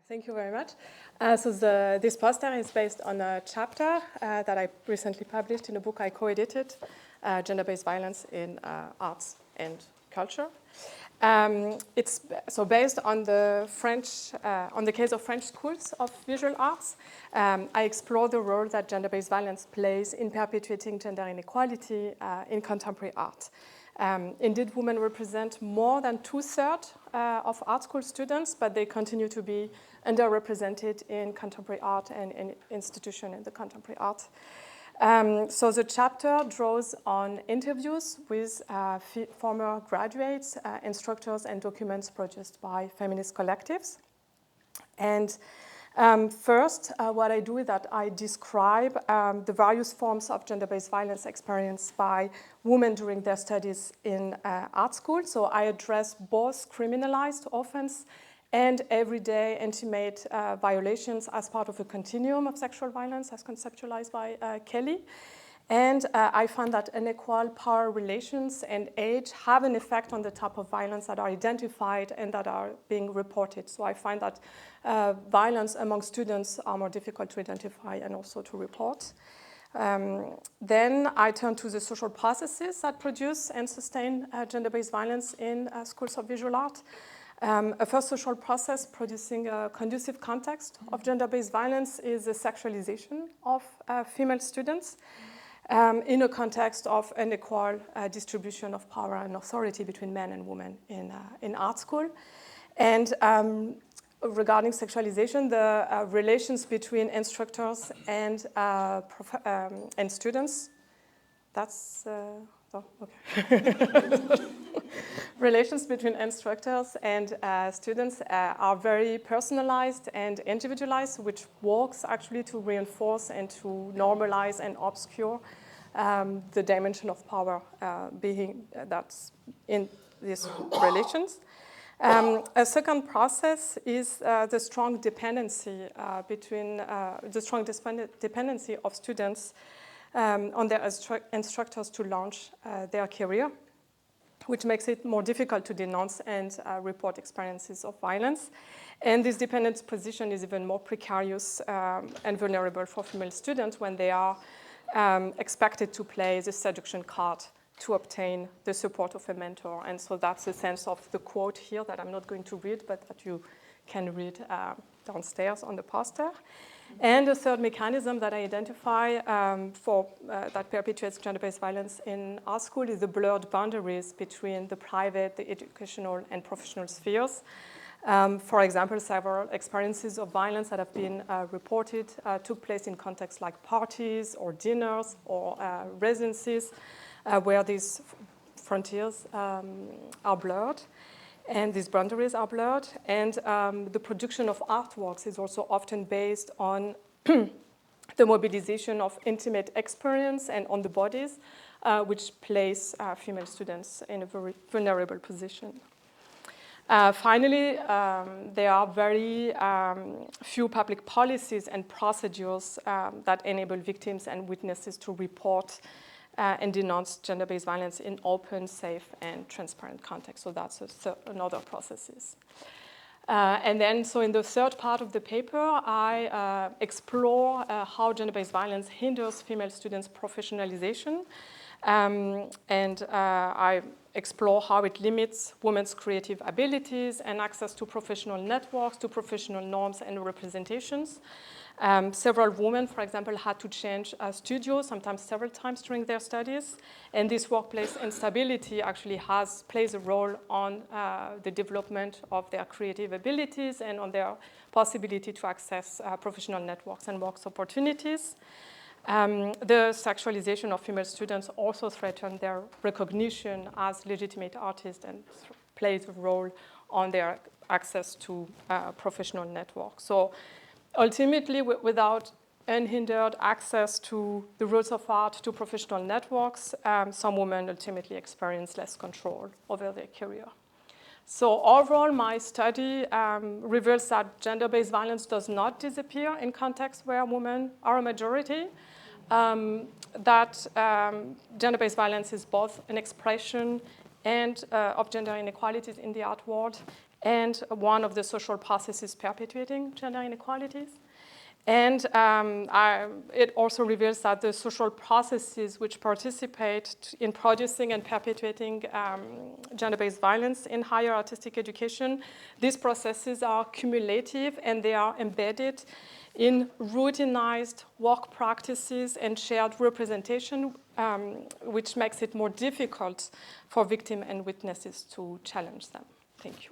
Thank you very much. This poster is based on a chapter that I recently published in a book I co-edited, Gender-Based Violence in Arts and Culture. It's based on the case of French schools of visual arts. I explore the role that gender-based violence plays in perpetuating gender inequality in contemporary art. Indeed, women represent more than 2/3 of art school students, but they continue to be underrepresented in contemporary art and in institutions in the contemporary art. So the chapter draws on interviews with former graduates, instructors, and documents produced by feminist collectives. And first, what I do is that I describe the various forms of gender-based violence experienced by women during their studies in art school. So I address both criminalized offense and everyday intimate violations as part of a continuum of sexual violence as conceptualized by Kelly. And I found that unequal power relations and age have an effect on the type of violence that are identified and that are being reported. So I find that violence among students are more difficult to identify and also to report. Then I turn to the social processes that produce and sustain gender-based violence in schools of visual art. A first social process producing a conducive context of gender-based violence is the sexualization of female students in a context of unequal distribution of power and authority between men and women in art school. And regarding sexualization, the relations between instructors and students, that's, okay. Relations between instructors and students are very personalized and individualized, which works actually to reinforce and to normalize and obscure the dimension of power that's in these relations. A second process is the strong dependency dependency of students on their instructors to launch their career, which makes it more difficult to denounce and report experiences of violence. And this dependent position is even more precarious and vulnerable for female students when they are expected to play the seduction card to obtain the support of a mentor. And so that's the sense of the quote here that I'm not going to read, but that you can read downstairs on the poster. And the third mechanism that I identify that perpetuates gender-based violence in art school is the blurred boundaries between the private, the educational, and professional spheres. For example, several experiences of violence that have been reported took place in contexts like parties or dinners or residencies where these frontiers are blurred. And these boundaries are blurred, and the production of artworks is also often based on the mobilization of intimate experience and on the bodies, which place female students in a very vulnerable position. Finally, there are very few public policies and procedures that enable victims and witnesses to report and denounce gender-based violence in open, safe, and transparent context. So that's another processes. And then, so in the third part of the paper, I explore how gender-based violence hinders female students' professionalization. And I explore how it limits women's creative abilities and access to professional networks, to professional norms and representations. Several women, for example, had to change studios, sometimes several times during their studies. And this workplace instability actually plays a role on the development of their creative abilities and on their possibility to access professional networks and work opportunities. The sexualization of female students also threatens their recognition as legitimate artists and plays a role on their access to professional networks. So ultimately, without unhindered access to the rules of art, to professional networks, some women ultimately experience less control over their career. So overall, my study reveals that gender-based violence does not disappear in contexts where women are a majority, that gender-based violence is both an expression and of gender inequalities in the art world, and one of the social processes perpetuating gender inequalities. And it also reveals that the social processes which participate in producing and perpetuating gender-based violence in higher artistic education, these processes are cumulative and they are embedded in routinized work practices and shared representation, which makes it more difficult for victims and witnesses to challenge them. Thank you.